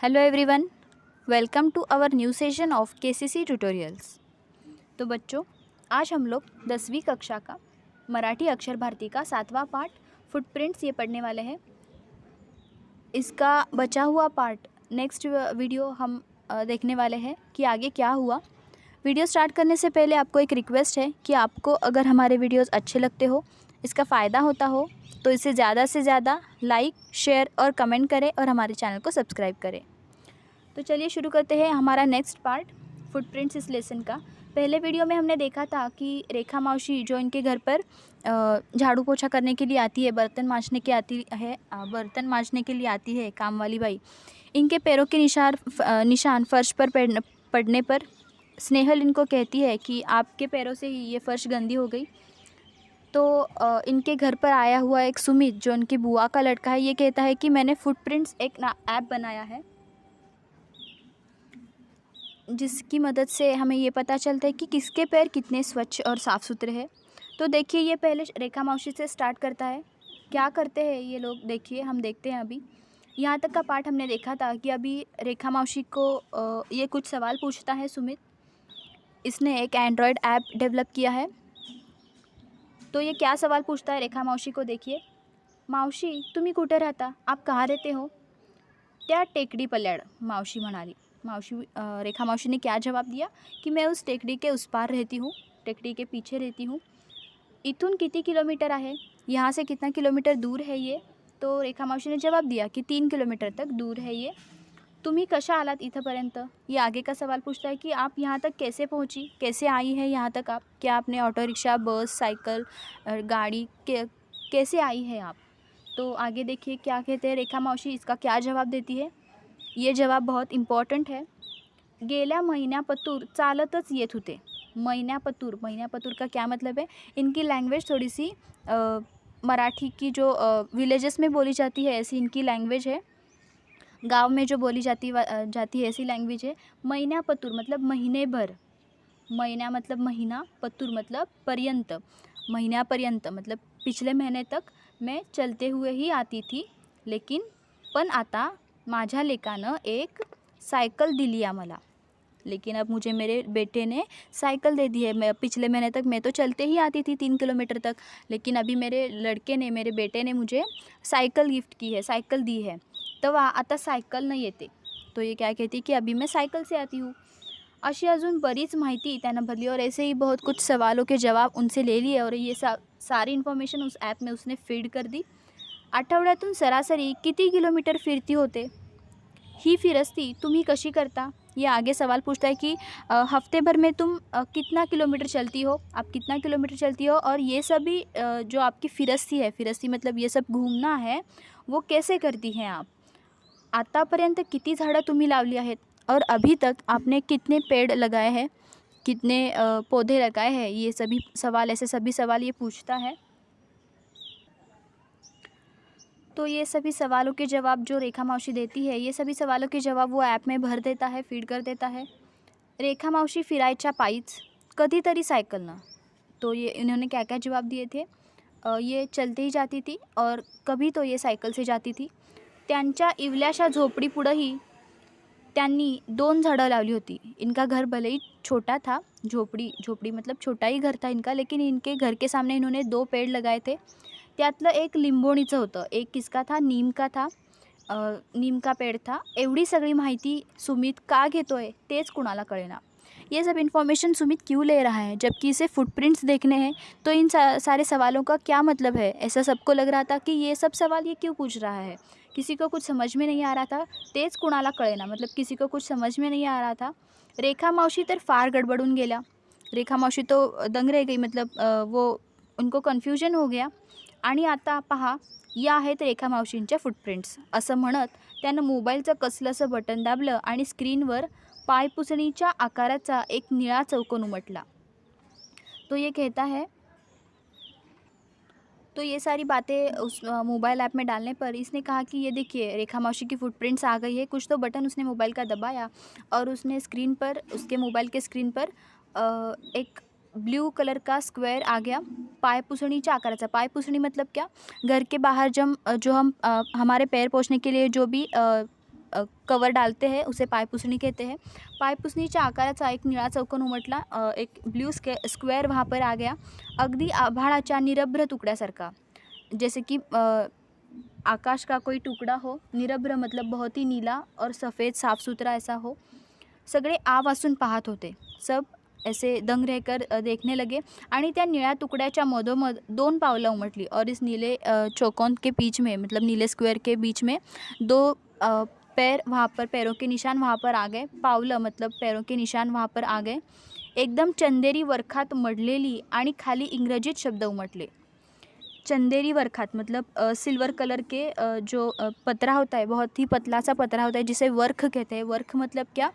Hello everyone, welcome to our new session of KCC tutorials. तो बच्चों, आज हम लोग 10वीं कक्षा का मराठी अक्षर भारती का 7वां पार्ट फुटप्रिंट्स ये पढ़ने वाले हैं। इसका बचा हुआ पार्ट नेक्स्ट वीडियो हम देखने वाले हैं कि आगे क्या हुआ। वीडियो स्टार्ट करने से पहले आपको एक रिक्वेस्ट है कि आपको अगर हमारे वीडियोस अच्छे लगते हो, इसका फ़ायदा होता हो, तो इसे ज़्यादा से ज़्यादा लाइक, शेयर और कमेंट करें और हमारे चैनल को सब्सक्राइब करें। तो चलिए शुरू करते हैं हमारा नेक्स्ट पार्ट फुटप्रिंट्स इस लेसन का। पहले वीडियो में हमने देखा था कि रेखा मौसी जो इनके घर पर झाड़ू पोछा करने के लिए आती है, बर्तन मांजने के लिए आती है काम वाली बाई, इनके पैरों के निशान फर्श पर पड़ने पर स्नेहल इनको कहती है कि आपके पैरों से ही ये फर्श गंदी हो गई। तो इनके घर पर आया हुआ एक सुमित जो इनकी बुआ का लड़का है, ये कहता है कि मैंने फुटप्रिंट्स एक ऐप बनाया है जिसकी मदद से हमें ये पता चलता है कि किसके पैर कितने स्वच्छ और साफ़ सुथरे हैं। तो देखिए, ये पहले रेखा मौसी से स्टार्ट करता है। क्या करते हैं ये लोग, देखिए हम देखते हैं। अभी यहाँ तक का पार्ट हमने देखा था कि अभी रेखा मौसी को ये कुछ सवाल पूछता है सुमित। इसने एक एंड्रॉयड ऐप डेवलप किया है। तो ये क्या सवाल पूछता है रेखा मावशी को, देखिए। मावशी, तुम्ही कुठे राहता, आप कहाँ रहते हो? त्या टेकडी पल्याड, मावशी म्हणाली। रेखा मावशी ने क्या जवाब दिया कि मैं उस टेकड़ी के उस पार रहती हूँ, टेकड़ी के पीछे रहती हूँ। इथून किती किलोमीटर आहे, यहाँ से कितना किलोमीटर दूर है ये? तो रेखा मावशी ने जवाब दिया कि 3 किलोमीटर तक दूर है ये। तुम्ही कशा आलात इथंपर्यंत? ये आगे का सवाल पूछता है कि आप यहाँ तक कैसे पहुँची, कैसे आई है यहाँ तक आप? क्या आपने ऑटो रिक्शा, बस, साइकिल, गाड़ी कैसे आई है आप? तो आगे देखिए क्या कहते हैं रेखा मावशी, इसका क्या जवाब देती है। ये जवाब बहुत इम्पॉर्टंट है। गेल्या महिन्यापतूर चालतच येत होते। महिन्यापतूर का क्या मतलब है? इनकी लैंग्वेज थोड़ी सी मराठी की जो विलेजेस में बोली जाती है ऐसी इनकी लैंग्वेज है। गांव में जो बोली जाती है ऐसी लैंग्वेज है। महिन्यापतूर मतलब महीने भर, महीना मतलब महीना, पतूर मतलब पर्यंत, महीन्यापर्यंत मतलब पिछले महीने तक मैं चलते हुए ही आती थी, लेकिन पण आता माझ्या लेकानं एक साइकिल दिली आम्हाला। लेकिन अब मुझे मेरे बेटे ने साइकिल दे दी है। मैं पिछले महीने तक मैं तो चलते ही आती थी 3 किलोमीटर तक, लेकिन अभी मेरे बेटे ने मुझे साइकिल गिफ्ट की है, साइकिल दी है। तो आता सायकल न येते। तो ये क्या कहती कि अभी मैं साइकिल से आती हूँ। अशी अजून बरीच माहिती त्यानं भरली और ऐसे ही बहुत कुछ सवालों के जवाब उनसे ले लिए और ये सारी इन्फॉर्मेशन उस ऐप में उसने फीड कर दी। आठवड्यातून सरासरी किती किलोमीटर फिरती होते? ही फिरस्ती तुम्ही कशी करता? ये आगे सवाल पूछता है कि हफ्ते भर में तुम कितना किलोमीटर चलती हो, आप कितना किलोमीटर चलती हो, और ये सभी जो आपकी फिरस्ती मतलब ये सब घूमना है, वो कैसे करती हैं आप? आतापर्यंत किती झाडं तुम्ही लावली आहेत और अभी तक आपने कितने पेड़ लगाए हैं, कितने पौधे लगाए हैं? ये सभी सवाल ये पूछता है। तो ये सभी सवालों के जवाब जो रेखा मावशी देती है, ये सभी सवालों के जवाब वो ऐप में भर देता है, फीड कर देता है। रेखा मावशी फिरायच्या पायीच, कधीतरी सायकलनं। तो ये इन्होंने क्या क्या जवाब दिए थे? ये चलते ही जाती थी और कभी तो ये सायकल से जाती थी। त्यांच्या इवल्याशा झोपडीपुढंही त्यांनी 2 झाडं लावली होती। इनका घर भले ही छोटा था, झोपड़ी मतलब छोटा ही घर था इनका, लेकिन इनके घर के सामने इन्होंने 2 पेड़ लगाए थे। त्यातलं एक लिंबोणीचं होतं, एक किसका था, नीम का था, नीम का पेड़ था। एवढी सगळी माहिती सुमित का घेतोय तेच कुणाला कळेना। ये सब इन्फॉर्मेशन सुमित क्यों ले रहा है जबकि इसे फुटप्रिंट्स देखने हैं? तो इन सारे सवालों का क्या मतलब है? ऐसा सबको लग रहा था कि ये सब सवाल ये क्यों पूछ रहा है। किसी को कुछ समझ में नहीं आ रहा था। तेच कुणाला कळेना मतलब किसी को कुछ समझ में नहीं आ रहा था। रेखा मावशी तर फार गडबडून गेल्या। रेखा मावशी तो दंग रह गई, मतलब वो उनको कन्फ्युजन हो गया। आणि आता पहा, या आहेत रेखा मावशींच्या फुटप्रिंट्स, असं म्हणत त्यानं मोबाईलचं कसलंसं बटन दाबलं आणि स्क्रीनवर पायपुसणीच्या आकाराचा एक निळा चौकोन उमटला। तो ये कहता है, तो ये सारी बातें उस मोबाइल ऐप में डालने पर इसने कहा कि ये देखिए रेखा मौसी की फुटप्रिंट्स आ गई है। कुछ तो बटन उसने मोबाइल का दबाया और उसने स्क्रीन पर, उसके मोबाइल के स्क्रीन पर एक ब्लू कलर का स्क्वायर आ गया पायपुसणीच्या आकाराचा। पायपुसणी मतलब क्या? घर के बाहर जो हम हमारे पैर पोंछने के लिए जो भी कवर डालते हैं उसे पायपुसणी कहते हैं. पायपुसणीच्या आकाराचा एक निळा चौकोन उमटला. एक ब्ल्यू स्क्वेअर वहाँ पर आ गया, अगदी आभाळाच्या निरभ्र तुकड्यासारखा. जैसे कि आकाश का कोई टुकड़ा हो, निरभ्र मतलब बहुत ही नीला और सफ़ेद साफ सुथरा ऐसा हो. सगळे आ वासून पाहत होते. सब ऐसे दंग रहकर देखने लगे. आणि त्या निळ्या तुकड्याच्या मधोमध 2 पावलं उमटली. और इस नीले चौकोन के बीच में, मतलब नीले स्क्वायर के बीच में 2 पैर, वहाँ पर पैरों के निशान वहाँ पर आ गए. पावलं मतलब पैरों के निशान वहाँ पर आ गए. एकदम चंदेरी वरखात मढलेली आणि खाली इंग्रजीत शब्द उमटले. चंदेरी वरखात मतलब सिल्वर कलर के जो पतरा होता है, बहुत ही पतला सा पतरा होता है जिसे वर्ख कहते हैं. वर्ख मतलब क्या,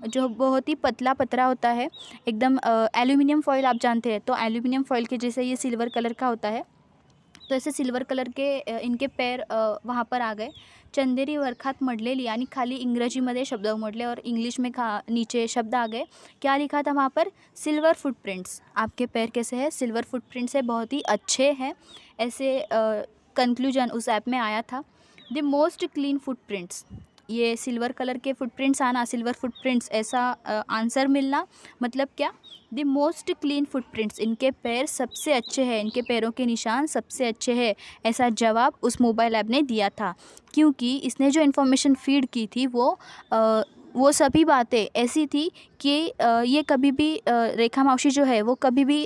जो बहुत ही पतला पतरा होता है, एकदम एल्यूमिनियम फॉइल आप जानते हैं, तो एल्यूमिनियम फॉइल के जैसे ये सिल्वर कलर का होता है. तो ऐसे सिल्वर कलर के इनके पैर वहाँ पर आ गए. चंदेरी वरखात मढलेली आणि खाली इंग्रजीमध्ये शब्द उमटले. और इंग्लिश में नीचे शब्द आ गए. क्या लिखा था वहाँ पर? Silver footprints. आपके पैर कैसे हैं? सिल्वर फुटप्रिंट्स है, बहुत ही अच्छे हैं. ऐसे कंक्लूजन उस ऐप में आया था. द मोस्ट क्लीन फुटप्रिंट्स, ये सिल्वर कलर के फुटप्रिंट्स आना, सिल्वर फुटप्रिंट्स ऐसा आंसर मिलना, मतलब क्या? द मोस्ट क्लीन फुटप्रिंट्स, इनके पैर सबसे अच्छे हैं, इनके पैरों के निशान सबसे अच्छे हैं, ऐसा जवाब उस मोबाइल ऐप ने दिया था. क्योंकि इसने जो इन्फॉर्मेशन फीड की थी वो सभी बातें ऐसी थी कि ये कभी भी रेखा मावशी जो है वो कभी भी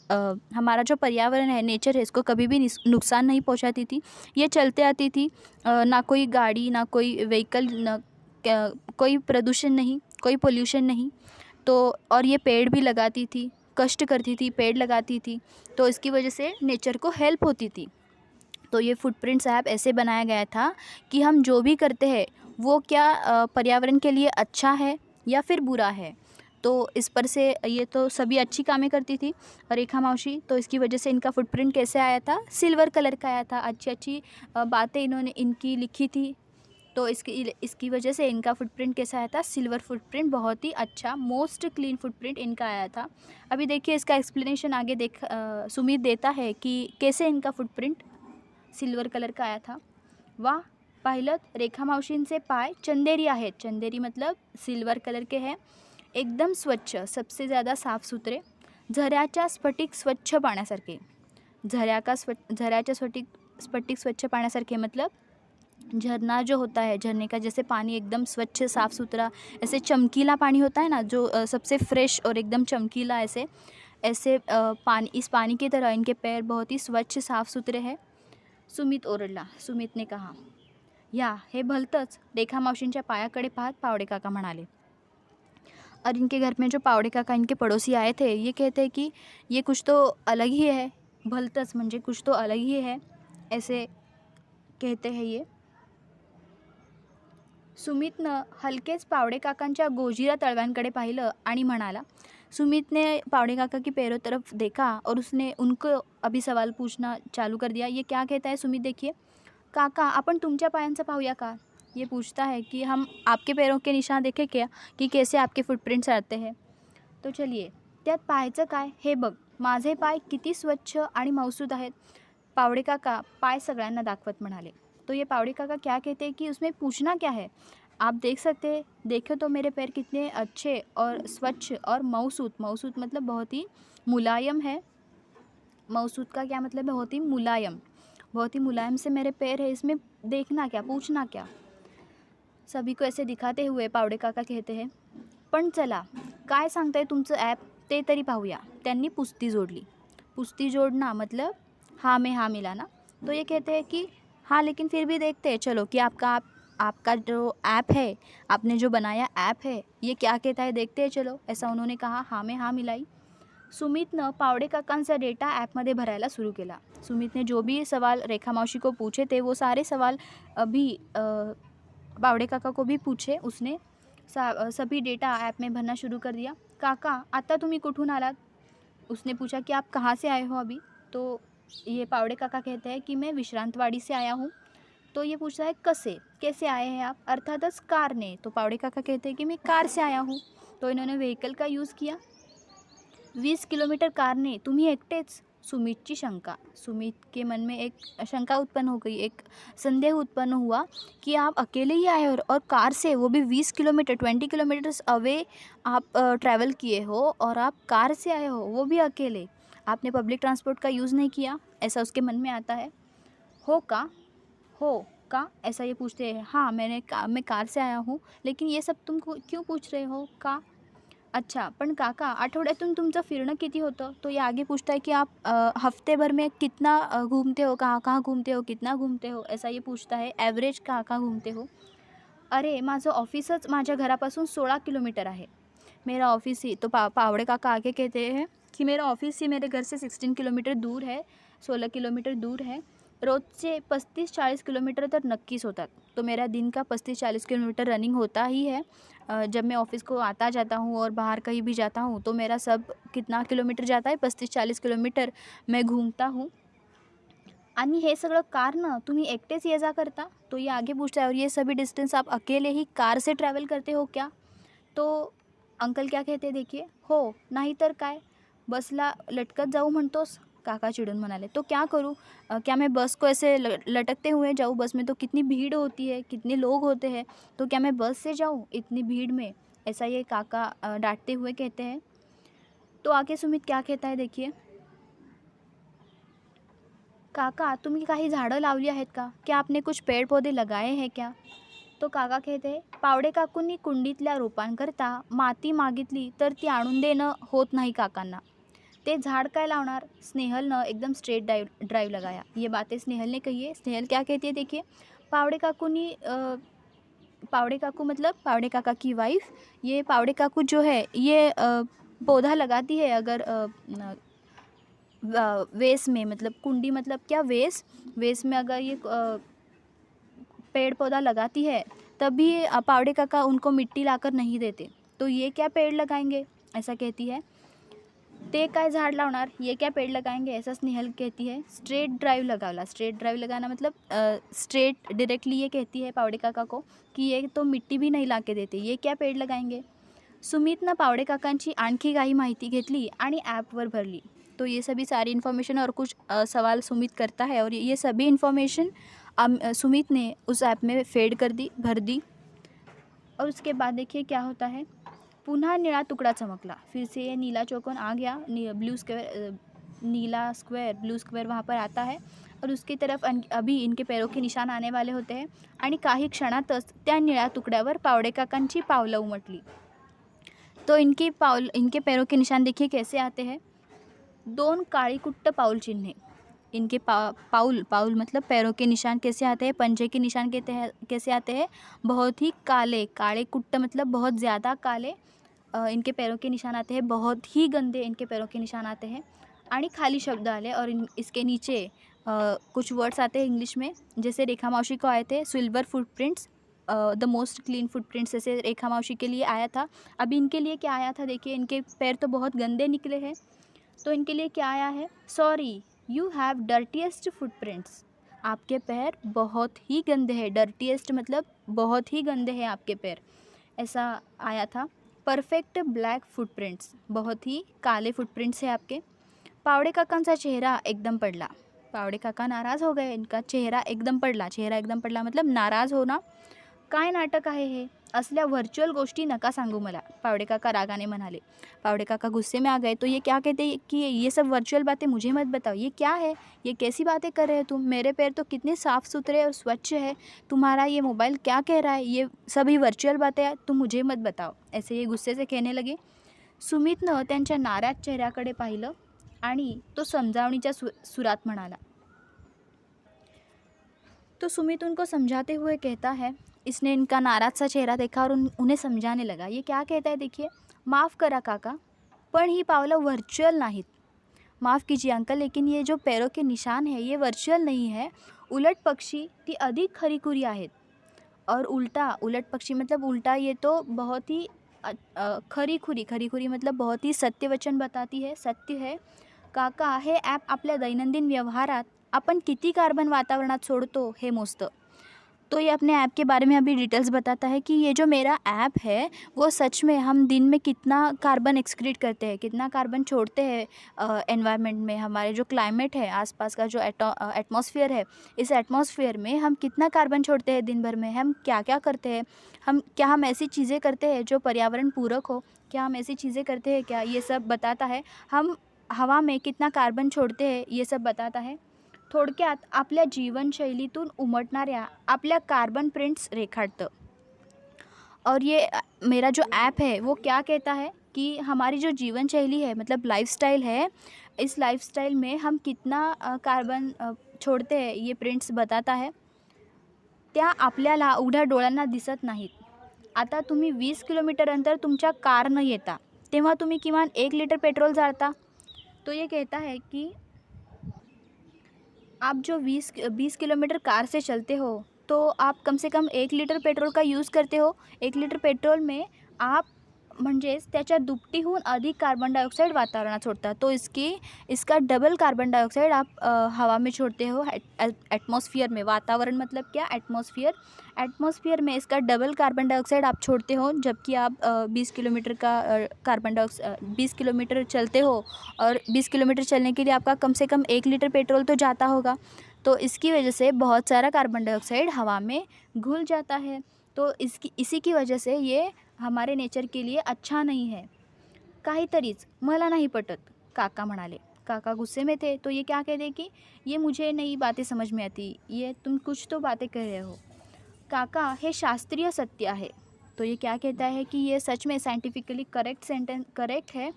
हमारा जो पर्यावरण है, नेचर है, इसको कभी भी नुकसान नहीं पहुंचाती थी. ये चलते आती थी, ना कोई गाड़ी, ना कोई व्हीकल, ना कोई प्रदूषण नहीं, कोई पोल्यूशन नहीं. तो और ये पेड़ भी लगाती थी, कष्ट करती थी, पेड़ लगाती थी, तो इसकी वजह से नेचर को हेल्प होती थी. तो ये फुटप्रिंट्स ऐप ऐसे बनाया गया था कि हम जो भी करते हैं वो क्या पर्यावरण के लिए अच्छा है या फिर बुरा है. तो इस पर से ये तो सभी अच्छी कामें करती थी रेखा मावशी, तो इसकी वजह से इनका फुटप्रिंट कैसे आया था? सिल्वर कलर का आया था. अच्छी अच्छी बातें इन्होंने इनकी लिखी थी, तो इसकी वजह से इनका फुटप्रिंट कैसा आया था? सिल्वर फुटप्रिंट, बहुत ही अच्छा, मोस्ट क्लीन फुटप्रिंट इनका आया था. अभी देखिए इसका एक्सप्लेनेशन आगे सुमित देता है कि कैसे इनका फुटप्रिंट सिल्वर कलर का आया था. वाह, पाहिलं, रेखा मावशींचे पाय चंदेरी आहेत. चंदेरी मतलब सिल्वर कलर के हैं, एकदम स्वच्छ, सबसे ज़्यादा साफ सुथरे, झऱ्याच्या स्फटिक स्वच्छ पाण्यासारखे. झऱ्याच्या स्फटिक स्वच्छ पाण्यासारखे मतलब झरना जो होता है, झरने का जैसे पानी एकदम स्वच्छ साफ़ सुथरा, ऐसे चमकीला पानी होता है ना, जो सबसे फ्रेश और एकदम चमकीला, ऐसे पानी, इस पानी की तरह इनके पैर बहुत ही स्वच्छ साफ़ सुथरे हैं. सुमित ओरडला. सुमितने कहा, या हे भलतंच. रेखा मावशींच्या पायाकडे पाहत पावडे काका म्हणाले. और इनके घर में जो पावड़े काका इनके पड़ोसी आए थे, ये कहते हैं कि ये कुछ तो अलग ही है. भलतंच म्हणजे कुछ तो अलग ही है, ऐसे कहते हैं ये. सुमितनं हलकेच पावड़े काकांच्या गोजिरा तळव्यांकडे पाहिलं आणि म्हणाला. सुमित ने पावड़े काका की पैरों तरफ देखा और उसने उनको अभी सवाल पूछना चालू कर दिया. ये क्या कहता है सुमित, देखिए. काका, आपण तुमच्या पायांचं पाहूया का? ये पूछता है कि हम आपके पैरों के निशान देखें क्या, कि कैसे आपके फुटप्रिंट्स आते हैं. तो चलिए, त्यात पाहायचं काय, हे बघ, माझे पाय किती स्वच्छ आणि मौसूद आहेत. पावड़े काका पाय सगळ्यांना दाखवत म्हणाले. तो ये पावड़े काका क्या कहते हैं कि उसमें पूछना क्या है, आप देख सकते हैं, देखो तो मेरे पैर कितने अच्छे और स्वच्छ और मौसूद. मौसूद मतलब बहुत ही मुलायम है. मौसूद का क्या मतलब है? बहुत ही मुलायम. बहुत ही मुलायम से मेरे पैर है, इसमें देखना क्या, पूछना क्या. सभी को ऐसे दिखाते हुए पावड़े काका कहते हैं, पण चला, काय सांगताय तुमचं ॲप ते तरी पाहूया. त्यांनी पुस्ती जोडली. पुस्ती जोड़ना मतलब हाँ में हाँ मिलाना. तो ये कहते हैं कि हाँ, लेकिन फिर भी देखते हैं, चलो, कि आपका जो ऐप है, आपने जो बनाया ऐप है, ये क्या कहता है, देखते हैं, चलो. ऐसा उन्होंने कहा. हाँ में हाँ मिलाई. सुमितनं पावड़े काकांचा डेटा ॲपमध्ये भरायला सुरू केला. सुमितने जो भी सवाल रेखा मावशी को पूछे थे, वो सारे सवाल अभी पावड़े काका को भी पूछे उसने. सभी डेटा ऐप में भरना शुरू कर दिया. काका, आता तुम्ही कुठून आलात? उसने पूछा कि आप कहाँ से आए हो अभी? तो ये पावड़े काका कहते हैं कि मैं विश्रांतवाड़ी से आया हूँ. तो ये पूछता है कैसे आए हैं आप, अर्थातच कारने. तो पावड़े काका कहते हैं कि मैं कार से आया हूँ. तो इन्होंने व्हीकल का यूज़ किया. 20 किलोमीटर कारने, तुम्ही एकटेच? सुमित शंका, सुमित के मन में एक शंका उत्पन्न हो गई, एक संदेह उत्पन्न हुआ कि आप अकेले ही आए हो और कार से, वो भी 20 किलोमीटर 20 किलोमीटर्स अवे आप ट्रैवल किए हो और आप कार से आए हो, वो भी अकेले। आपने पब्लिक ट्रांसपोर्ट का यूज़ नहीं किया, ऐसा उसके मन में आता है। हो का ऐसा ये पूछते हैं। हाँ, मैं कार से आया हूँ, लेकिन ये सब तुम क्यों पूछ रहे हो का? अच्छा, पण काका आठवड्यातून तुमचं फिरणं किती होतं? तो ये आगे पूछता है कि आप हफ्ते भर में कितना घूमते हो, कहाँ-कहाँ घूमते हो, कितना घूमते हो, ऐसा ये पूछता है। ॲव्हरेज कहाँ-कहाँ घूमते हो? अरे, माझं ऑफिसच माझ्या घरापासून 16 किलोमीटर आहे। मेरा ऑफिस ही, तो पावड़े काका आगे कहते हैं कि मेरा ऑफिस ही मेरे घर से 16 किलोमीटर दूर है, 16 किलोमीटर दूर है। रोजचे 35-40 किलोमीटर तर नक्कीच होतात। तो मेरा दिन का 35-40 किलोमीटर रनिंग होता ही है। जब मैं ऑफिस को आता जाता हूँ और बाहर कहीं भी जाता हूँ तो मेरा सब कितना किलोमीटर जाता है, 35-40 किलोमीटर मैं घूमता हूँ। आणि हे सगळं कार ना तुम्ही एकटेच ये जा करता? तो ये आगे पूछता है, और ये सभी डिस्टेंस आप अकेले ही कार से ट्रॅव्हल करते हो क्या? तो अंकल क्या कहते देखिए, हो नाहीतर काय, बसला लटकत जाऊ म्हणतोस? काका चिढ़ून म्हणाले, तो क्या करूँ? क्या मैं बस को ऐसे लटकते हुए जाऊँ? बस में तो कितनी भीड़ होती है, कितने लोग होते हैं, तो क्या मैं बस से जाऊँ इतनी भीड़ में? ऐसा ये काका डांटते हुए कहते हैं। तो आगे सुमित क्या कहता है देखिए, काका तुम्ही काही झाडं लावली आहेत का? क्या आपने कुछ पेड़ पौधे लगाए हैं क्या? तो काका कहते हैं, पावडे काकूंनी कुंडीतल्या रोपांकरता माती मागितली तर ती आणून देणं होत नाही काकांना. ते झाड काय लावणार? स्नेहलनं एकदम स्ट्रेट ड्राइव लगाया। ये बातें स्नेहल ने कही है। स्नेहल क्या कहती है देखिए, पावड़े काकूनी पावड़े काकू मतलब पावड़े काका की वाइफ, ये पावड़े काकू जो है ये पौधा लगाती है अगर वेस में, मतलब कुंडी मतलब क्या, वेस में अगर ये पेड़ पौधा लगाती है तभी पावड़े काका उनको मिट्टी लाकर नहीं देते। तो ये क्या पेड़ लगाएंगे, ऐसा कहती है। ते काय झाड लावणार, ये क्या पेड़ लगाएंगे, ऐसा स्नेहल कहती है। स्ट्रेट ड्राइव लगावला, स्ट्रेट ड्राइव लगाना मतलब स्ट्रेट डायरेक्टली ये कहती है पावड़े काका को कि ये तो मिट्टी भी नहीं ला के देते, ये क्या पेड़ लगाएंगे। सुमितनं पावड़े काकांची आणखी काही माहिती घेतली आणि ॲपवर भरली। तो ये सभी सारी इन्फॉर्मेशन और कुछ सवाल सुमित करता है और ये सभी इन्फॉर्मेशन सुमित ने उस ऐप में भर दी। और उसके बाद देखिए क्या होता है, पुनः नीला टुकड़ा चमकला, फिर से ये नीला चौकोन आ गया, नीला स्क्वायर ब्लू स्क्वायर वहाँ पर आता है और उसकी तरफ अभी इनके पैरों के निशान आने वाले होते हैं आणि काही क्षणातच त्या निळ्या तुकड्यावर पावडे काकांची पावलं उमटली। तो इनके पैरों के निशान देखिए कैसे आते हैं, 2 काळीकुट्ट पाऊल चिन्हे। इनके पाउल मतलब पैरों के निशान कैसे आते हैं, पंजे के निशान कैसे आते हैं, बहुत ही काले कुट्ट मतलब बहुत ज़्यादा काले इनके पैरों के निशान आते हैं, बहुत ही गंदे इनके पैरों के निशान आते हैं। आणि खाली शब्द आले और इसके नीचे कुछ वर्ड्स आते हैं इंग्लिश में, जैसे रेखा मावशी को आए थे silver footprints, the most clean footprints, ऐसे रेखा मावशी के लिए आया था। अभी इनके लिए क्या आया था देखिए, इनके पैर तो बहुत गंदे निकले हैं, तो इनके लिए क्या आया है, sorry you have dirtiest footprints, आपके पैर बहुत ही गंदे हैं। डर्टीएस्ट मतलब बहुत ही गंदे हैं आपके पैर, ऐसा आया था। परफेक्ट ब्लैक फुटप्रिंट्स, बहुत ही काले फुटप्रिंट्स है आपके। पावड़े काकांचा चेहरा एकदम पडला, पावड़े काका नाराज़ हो गए, इनका चेहरा एकदम पडला मतलब नाराज़ होना। काय नाटक आहे हे, असल्या व्हर्च्युअल गोष्टी नका सांगू मला, पावड़े काका रागाने म्हणाले। पावड़े काका गुस्से में आ गए, तो ये क्या कहते हैं कि ये सब वर्चुअल बातें मुझे मत बताओ, ये क्या है, ये कैसी बातें कर रहे हो तुम, मेरे पैर तो कितने साफ़ सुथरे और स्वच्छ है, तुम्हारा ये मोबाइल क्या कह रहा है, ये सभी वर्चुअल बातें हैं, तुम मुझे मत बताओ, ऐसे ये गुस्से से कहने लगे। सुमितनं त्यांच्या नाराज चेहऱ्याकडे पाहिलं आणि तो समजावणीच्या सुरात म्हणाला। तो सुमित उनको समझाते हुए कहता है, इसने इनका नाराज सा चेहरा देखा और उन्हें समझाने लगा। ये क्या कहता है देखिए, माफ़ करा काका, पण ही पावलं वर्चुअल नाहीत, माफ़ कीजिए अंकल, लेकिन ये जो पैरों के निशान है ये वर्चुअल नहीं है, उलट पक्षी ती अधिक खरीखुरी आहेत। और उलट पक्षी मतलब उल्टा, ये तो बहुत ही खरीखुरी मतलब बहुत ही सत्य वचन बताती है, सत्य है। काका, हे ॲप आपल्या दैनंदिन व्यवहारात आपण किती कार्बन वातावरणात सोडतो हे मोजतं। तो ये अपने ऐप के बारे में अभी डिटेल्स बताता है कि ये जो मेरा ऐप है वो सच में हम दिन में कितना कार्बन एक्सक्रीट करते हैं, कितना कार्बन छोड़ते हैं एनवायरनमेंट में। हमारे जो क्लाइमेट है, आसपास का जो एटमॉस्फेयर है, इस एटमॉस्फेयर में हम कितना कार्बन छोड़ते हैं दिन भर में, हम क्या क्या करते हैं, हम ऐसी चीज़ें करते हैं जो पर्यावरण पूरक हो, क्या हम ऐसी चीज़ें करते हैं क्या, ये सब बताता है। हम हवा में कितना कार्बन छोड़ते हैं ये सब बताता है। थोडक्यात आपल्या जीवनशैलीतून उमटणाऱ्या आपल्या कार्बन प्रिंट्स रेखाटतं। और ये मेरा जो ऐप है वो क्या कहता है कि हमारी जो जीवन शैली है, मतलब लाइफस्टाइल है, इस लाइफस्टाइल में हम कितना कार्बन छोड़ते हैं ये प्रिंट्स बताता है। त्या आपल्याला उघड्या डोळ्यांना दिसत नाहीत. आता तुम्ही 20 किलोमीटर अंतर तुमच्या कारनं येता, तेव्हा तुम्ही किमान 1 लिटर पेट्रोल जाळता. तो ये कहता है कि आप जो 20 किलोमीटर कार से चलते हो तो आप कम से कम 1 लिटर पेट्रोल का यूज़ करते हो. 1 लिटर पेट्रोल में आप म्हणजेच त्याच्या दुपटीहून अधिक कार्बन डाइऑक्साइड वातावरणात सोडता. तो इसका डबल कार्बन डाइऑक्साइड आप हवा में छोड़ते हो एटमॉस्फेयर में. वातावरण मतलब क्या? एटमॉस्फेयर. एटमॉस्फेयर में इसका डबल कार्बन डाइऑक्साइड आप छोड़ते हो, जबकि आप 20 किलोमीटर का 20 किलोमीटर चलते हो और 20 किलोमीटर चलने के लिए आपका कम से कम 1 लीटर पेट्रोल तो जाता होगा. तो इसकी वजह से बहुत सारा कार्बन डाइऑक्साइड हवा में घुल जाता है. तो इसी की वजह से ये हमारे नेचर के लिए अच्छा नहीं है. काहीतरीच मला नाही पटत, काका म्हणाले. काका गुस्से में थे. तो ये क्या कहते कि ये मुझे नई बातें समझ में आती, ये तुम कुछ तो बातें कह रहे हो. काका हे शास्त्रीय सत्य आहे. तो ये क्या कहता है कि ये सच में सायंटिफिकली करेक्ट है.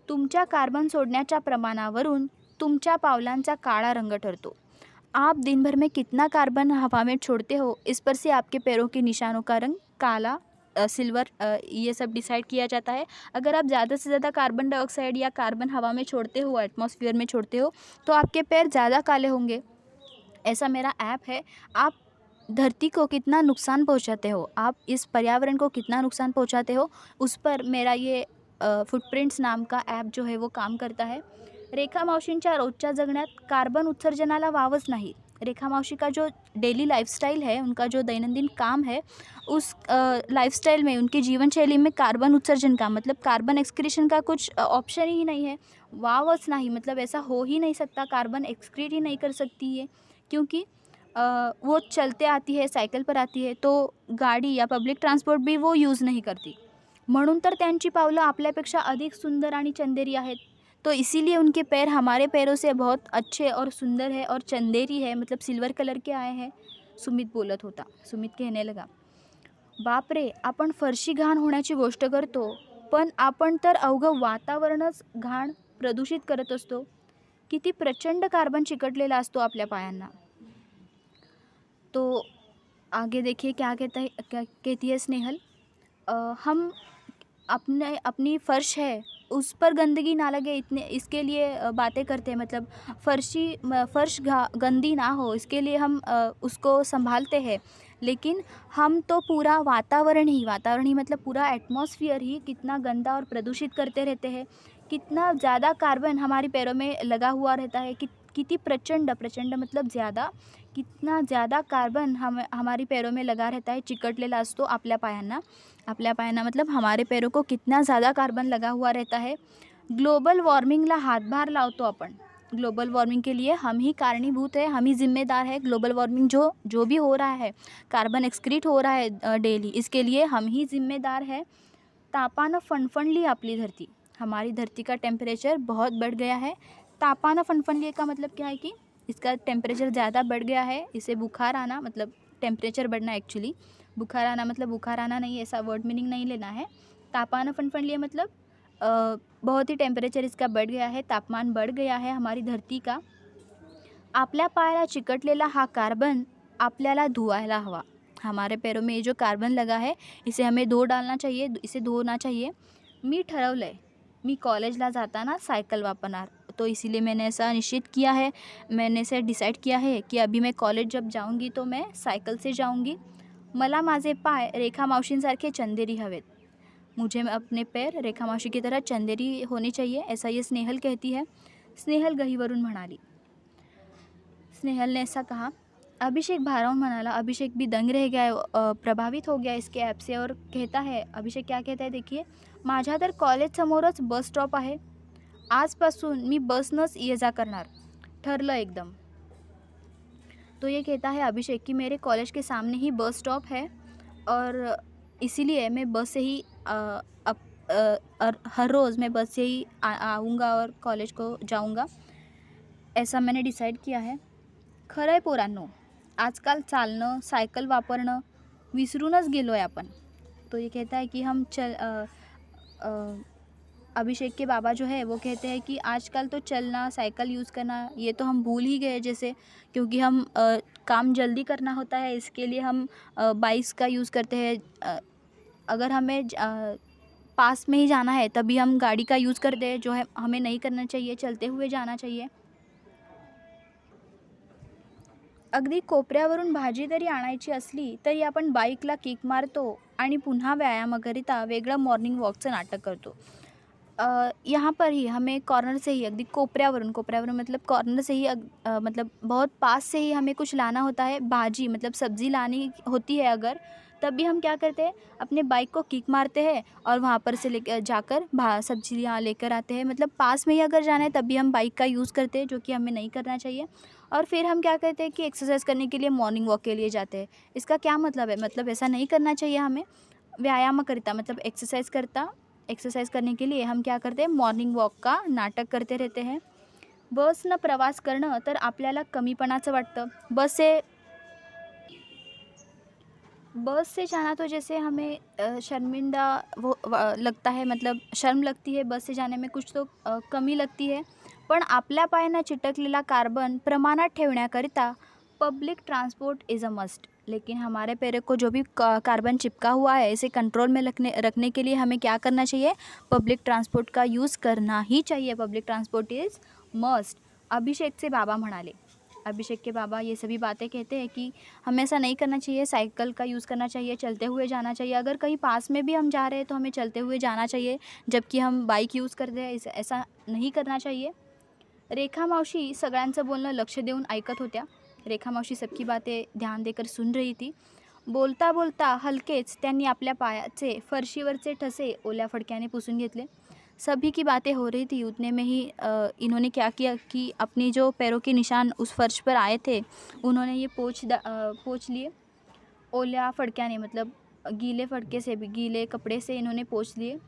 तुमच्या कार्बन सोडण्याच्या प्रमाणावरून तुमच्या पावलांचा काळा रंग ठरतो. आप दिन भर में कितना कार्बन हवा में छोड़ते हो, इस पर से आपके पैरों के निशानों का रंग काला, सिल्वर, ये सब डिसाइड किया जाता है. अगर आप ज़्यादा से ज़्यादा कार्बन डाइऑक्साइड या कार्बन हवा में छोड़ते हो, एटमॉस्फेयर में छोड़ते हो, तो आपके पैर ज़्यादा काले होंगे. ऐसा मेरा ऐप है. आप धरती को कितना नुकसान पहुंचाते हो, आप इस पर्यावरण को कितना नुकसान पहुंचाते हो, उस पर मेरा ये फुटप्रिंट्स नाम का ऐप जो है वो काम करता है. रेखा मावशींच्या रोजच्या जगण्यात कार्बन उत्सर्जनाला वावच नाही. रेखा मावशी का जो डेली लाइफस्टाइल है, उनका जो दैनंदिन काम है, उस लाइफस्टाइल में, उनकी जीवन शैली में कार्बन उत्सर्जन का मतलब कार्बन एक्सक्रीशन का कुछ ऑप्शन ही नहीं है. वावच नहीं, मतलब ऐसा हो ही नहीं सकता. कार्बन एक्सक्रीट ही नहीं कर सकती है, क्योंकि वो चलते आती है, साइकिल पर आती है, तो गाड़ी या पब्लिक ट्रांसपोर्ट भी वो यूज़ नहीं करती. म्हणून तर त्यांची पावलं आपल्यापेक्षा अधिक सुंदर आणि चंदेरी आहेत. तो इसीलिए उनके पैर हमारे पैरों से बहुत अच्छे और सुंदर है और चंदेरी है, मतलब सिल्वर कलर के आए हैं. सुमित बोलत होता. सुमित कहने लगा, बाप रे, आपण फरशी घाण होण्याची गोष्ट करतो, पण आपण तर अवघं वातावरणच घाण प्रदूषित करत असतो. किती प्रचंड कार्बन चिकटलेला असतो आपल्या पायांना. तो आगे देखिए क्या कहती है स्नेहल. हम अपनी फ़र्श है उस पर गंदगी ना लगे, इतने इसके लिए बातें करते हैं. मतलब फ़र्श गंदी ना हो, इसके लिए हम उसको संभालते हैं. लेकिन हम तो पूरा वातावरण ही मतलब पूरा एटमॉस्फेयर ही कितना गंदा और प्रदूषित करते रहते हैं. कितना ज़्यादा कार्बन हमारे पैरों में लगा हुआ रहता है. किती प्रचंड मतलब ज़्यादा, कितना ज़्यादा कार्बन हमारी पैरों में लगा रहता है, चिकटलेला असतो आपल्या पायांना मतलब हमारे पैरों को कितना ज़्यादा कार्बन लगा हुआ रहता है. ग्लोबल वॉर्मिंगला हातभार लावतो आपण. ग्लोबल वार्मिंग के लिए हम ही कारणीभूत है, हम ही जिम्मेदार है. ग्लोबल वार्मिंग जो भी हो रहा है, कार्बन एक्सक्रीट हो रहा है डेली, इसके लिए हम ही जिम्मेदार है. तापानं फणफणली आपली धरती. हमारी धरती का टेम्परेचर बहुत बढ़ गया है. तापानं फणफणली का मतलब क्या है कि इसका टेम्परेचर ज़्यादा बढ़ गया है. इसे बुखार आना, मतलब टेम्परेचर बढ़ना एक्चुअली. बुखार आना मतलब बुखार आना नहीं, ऐसा वर्ड मीनिंग नहीं लेना है. तापानं फणफणली मतलब बहुत ही टेम्परेचर इसका बढ़ गया है, तापमान बढ़ गया है हमारी धरती का. आपल्या पायाला चिकटलेला हा कार्बन आपल्याला धुवायला हवा. हमारे पैरों में ये जो कार्बन लगा है, इसे हमें डालना चाहिए, इसे धोना चाहिए. मी ठरवलं आहे, मी कॉलेजला जाताना सायकल वापरणार. तो इसीलिए मैंने ऐसा निश्चित किया है, मैंने ऐसे डिसाइड किया है कि अभी मैं कॉलेज जब जाऊंगी तो मैं साइकिल से जाऊंगी. मला माझे पाय रेखा मावशींसारखे चंदेरी हवेत. मुझे अपने पैर रेखा मावशी की तरह चंदेरी होने चाहिए, ऐसा ये स्नेहल कहती है. स्नेहल गहीवरून म्हणाली. स्नेहल ने ऐसा कहा. अभिषेक भारावून म्हणाला। अभिषेक भी दंग रह गया है, प्रभावित हो गया इसके ॲप से और कहता है, अभिषेक क्या कहता है देखिए, माझ्या तर कॉलेजसमोरच बस स्टॉप आहे. आजपासून मी बसनंच ये जा करणार. ठरलं एकदम. तो ये कहता है अभिषेक कि मेरे कॉलेज के सामने ही बस स्टॉप है और इसीलिए मैं बस से ही और हर रोज़ मैं बस से ही आऊँगा और कॉलेज को जाऊँगा, ऐसा मैंने डिसाईड किया है. खरं आहे पोरांनो, आजकाल चालणं, सायकल वापरणं विसरूनच गेलो आहे आपण. तो ये कहता है कि अभिषेक के बाबा जो है वो कहते हैं कि आजकल तो चलना, साइकिल यूज़ करना ये तो हम भूल ही गए जैसे, क्योंकि हम काम जल्दी करना होता है, इसके लिए हम बाइक्स का यूज़ करते हैं. अगर हमें पास में ही जाना है तभी हम गाड़ी का यूज़ करते हैं, जो है हमें नहीं करना चाहिए, चलते हुए जाना चाहिए. अगदी कोपऱ्यावरून भाजी जरी आणायची असली तरी आपण बाईकला किक मारतो आणि पुन्हा व्यायामाकरिता वेगळं मॉर्निंग वॉकचं नाटक करतो. यहाँ पर ही हमें कॉर्नर से ही अगदी कोपऱ्यावरून मतलब कॉर्नर से ही मतलब बहुत पास से ही हमें कुछ लाना होता है, भाजी मतलब सब्ज़ी लानी होती है अगर, तब भी हम क्या करते हैं, अपने बाइक को किक मारते हैं और वहाँ पर से लेकर जाकर सब्ज़ी यहाँ लेकर आते हैं. मतलब पास में ही अगर जाना है तब भी हम बाइक का यूज़ करते हैं, जो कि हमें नहीं करना चाहिए. और फिर हम क्या करते हैं कि एक्सरसाइज़ करने के लिए मॉर्निंग वॉक के लिए जाते हैं. इसका क्या मतलब है, मतलब ऐसा नहीं करना चाहिए हमें. व्यायामाकरिता मतलब एक्सरसाइज करने के लिए हम क्या करते हैं, मॉर्निंग वॉक का नाटक करते रहते हैं. बसनं प्रवास करणं तर आपल्याला कमीपणाचं वाटतं. बस से जाना तो जैसे हमें शर्मिंदा लगता है, मतलब शर्म लगती है बस से जाने में, कुछ तो कमी लगती है. पण आपल्या पायांना चिटकलेला कार्बन प्रमाणात ठेवण्याकरिता public transport is a must. लेकिन हमारे पैरों को जो भी कार्बन चिपका हुआ है, इसे कंट्रोल में रखने के लिए हमें क्या करना चाहिए, पब्लिक ट्रांसपोर्ट का यूज़ करना ही चाहिए. पब्लिक ट्रांसपोर्ट इज़ मस्ट, अभिषेक से बाबा म्हणाले. अभिषेक के बाबा ये सभी बातें कहते हैं कि हमें ऐसा नहीं करना चाहिए, साइकिल का यूज़ करना चाहिए, चलते हुए जाना चाहिए. अगर कहीं पास में भी हम जा रहे हैं तो हमें चलते हुए जाना चाहिए, जबकि हम बाइक यूज़ करते हैं, ऐसा नहीं करना चाहिए. रेखा मावशी सगळ्यांचं बोलणं लक्ष देऊन ऐकत होत्या. रेखा मावशी सबकी बातें ध्यान देकर सुन रही थी. बोलता बोलता हलकेच त्यांनी आपल्या पायाचे फरशीवरचे ठसे ओल्या फडक्याने पुसून घेतले. सभी की बातें हो रही थी, उतने में ही इन्होंने क्या किया कि अपनी जो पैरों के निशान उस फर्श पर आए थे, उन्होंने ये पोंछ लिए ओल्या फडक्याने, मतलब गीले फडके से भी, गीले कपड़े से इन्होंने पोंछ लिए.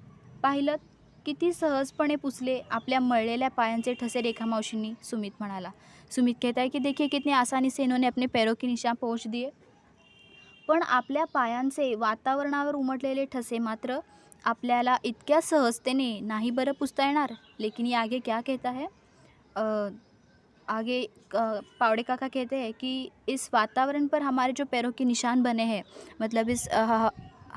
पाहिलं किती सहजपणे पुसले आपल्या मळलेल्या पायांचे ठसे रेखा मावशींनी, सुमित म्हणाला. सुमित कहता है कि देखिए कितने आसानी से इन्होंने अपने पैरों के निशान पोंछ दिए. पण आपल्या पायांचे वातावरणावर उमटलेले ठसे मात्र आपल्याला इतक्या सहजतेने नाही बरं पुसता येणार. लेकिन ये आगे क्या कहता है, आगे पावड़े काका कहते हैं कि इस वातावरण पर हमारे जो पैरों के निशान बने हैं, मतलब इस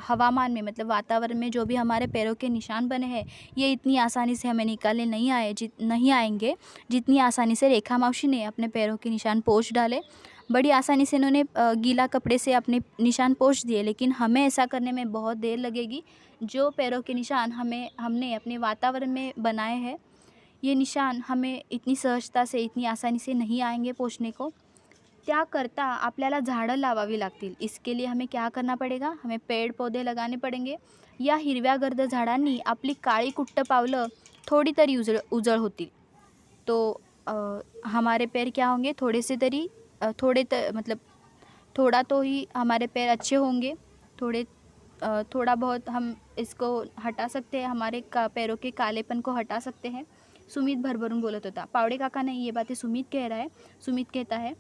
हवामान में, मतलब वातावरण में जो भी हमारे पैरों के निशान बने हैं, ये इतनी आसानी से हमें निकालने नहीं आएंगे जितनी आसानी से रेखा मावशी ने अपने पैरों के निशान पोंछ डाले. बड़ी आसानी से इन्होंने गीला कपड़े से अपने निशान पोंछ दिए, लेकिन हमें ऐसा करने में बहुत देर लगेगी. जो पैरों के निशान हमने अपने वातावरण में बनाए हैं, ये निशान हमें इतनी सहजता से, इतनी आसानी से नहीं आएंगे पोंछने को. त्याकरता आपल्याला झाडं लावावी लागतील. इसके लिए हमें क्या करना पड़ेगा, हमें पेड़ पौधे लगाने पड़ेंगे. या हिरव्यागर्द झाडांनी आपली काळी कुट्ट पावलं थोड़ी तरी उजळ होतील. तो हमारे पैर क्या होंगे, मतलब थोड़ा तो ही हमारे पैर अच्छे होंगे. थोड़ा बहुत हम इसको हटा सकते हैं, हमारे पैरों के कालेपन को हटा सकते हैं. सुमित भरभरून बोलत होता. पावडे काका ने ये बातें सुमित कह रहा है. सुमित कहता है,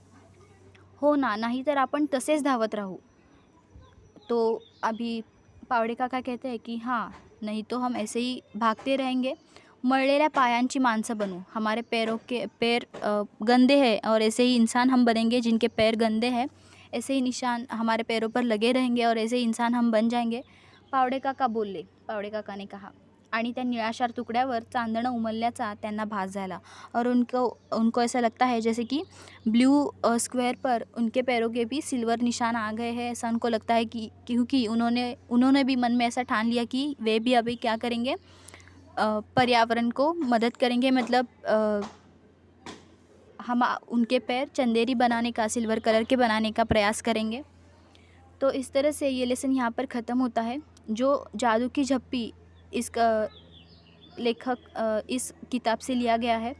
हो ना, नाही तर आपण तसेच धावत राहू. तो अभी पावडे काका कहते हैं कि हाँ, नहीं तो हम ऐसे ही भागते रहेंगे. मळलेल्या पायांची माणसं बनू. हमारे पैर गंदे हैं और ऐसे ही इंसान हम बनेंगे जिनके पैर गंदे हैं. ऐसे ही निशान हमारे पैरों पर लगे रहेंगे और ऐसे ही इंसान हम बन जाएंगे. पावडे काका बोलले. पावडे काका ने कहा. आणि त्या निळाशार तुकड्यावर चांदणं उमलल्याचा त्यांना भास झाला. और उनको ऐसा लगता है जैसे कि ब्लू स्क्वायर पर उनके पैरों के भी सिल्वर निशान आ गए हैं. ऐसा उनको लगता है कि क्योंकि उन्होंने भी मन में ऐसा ठान लिया कि वे भी अभी क्या करेंगे, पर्यावरण को मदद करेंगे, मतलब हम उनके पैर चंदेरी बनाने का, सिल्वर कलर के बनाने का प्रयास करेंगे। तो इस तरह से ये लेसन यहाँ पर ख़त्म होता है। जो जादू की झप्पी इसका लेखक इस किताब से लिया गया है।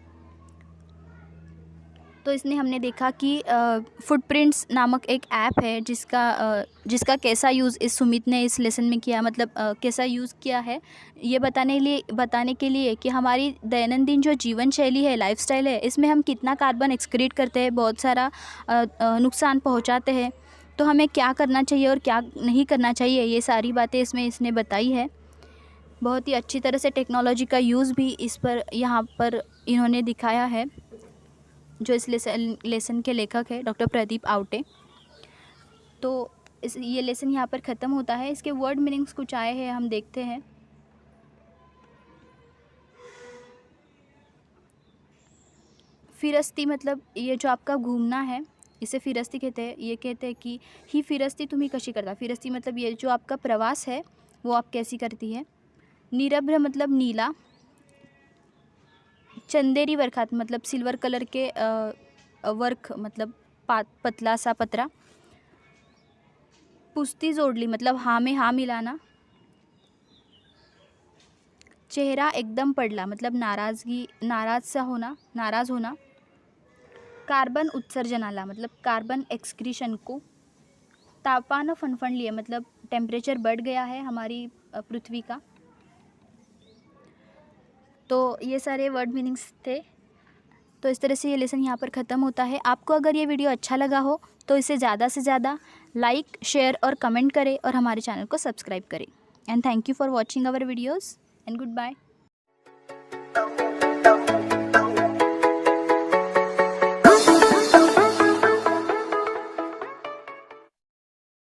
तो इसने हमने देखा कि फुटप्रिंट्स नामक एक ऐप है जिसका कैसा यूज़ इस सुमित ने इस लेसन में किया, मतलब कैसा यूज़ किया है ये बताने के लिए कि हमारी दैनंदिन जो जीवन शैली है, लाइफस्टाइल है, इसमें हम कितना कार्बन एक्सक्रीट करते हैं, बहुत सारा नुकसान पहुंचाते हैं। तो हमें क्या करना चाहिए और क्या नहीं करना चाहिए, ये सारी बातें इसमें इसने बताई है। बहुत ही अच्छी तरह से टेक्नोलॉजी का यूज़ भी इस पर यहाँ पर इन्होंने दिखाया है। जो इस लेसन के लेखक है डॉक्टर प्रदीप आवटे। तो ये लेसन यहाँ पर ख़त्म होता है। इसके वर्ड मीनिंग्स कुछ आए हैं, हम देखते हैं। फिरस्ती मतलब ये जो आपका घूमना है, इसे फिरस्ती कहते हैं। ये कहते हैं कि ही फिरस्ती तुम्ही कशी करता। फिरस्ती मतलब ये जो आपका प्रवास है वो आप कैसी करती है। निरभ्र मतलब नीला। चंदेरी वर्खात मतलब सिल्वर कलर के वर्क मतलब पतला सा पतरा। पुस्ती जोड़ली मतलब हाँ में हाँ मिलाना। चेहरा एकदम पडला मतलब नाराज़ होना। कार्बन उत्सर्जनाला मतलब कार्बन एक्सक्रीशन को। तापानं फणफणलीये मतलब टेम्परेचर बढ़ गया है हमारी पृथ्वी का। तो ये सारे वर्ड मीनिंग्स थे। तो इस तरह से ये लेसन यहाँ पर ख़त्म होता है। आपको अगर ये वीडियो अच्छा लगा हो तो इसे ज़्यादा से ज़्यादा लाइक, शेयर और कमेंट करें और हमारे चैनल को सब्सक्राइब करें। And thank you for watching our videos and good bye.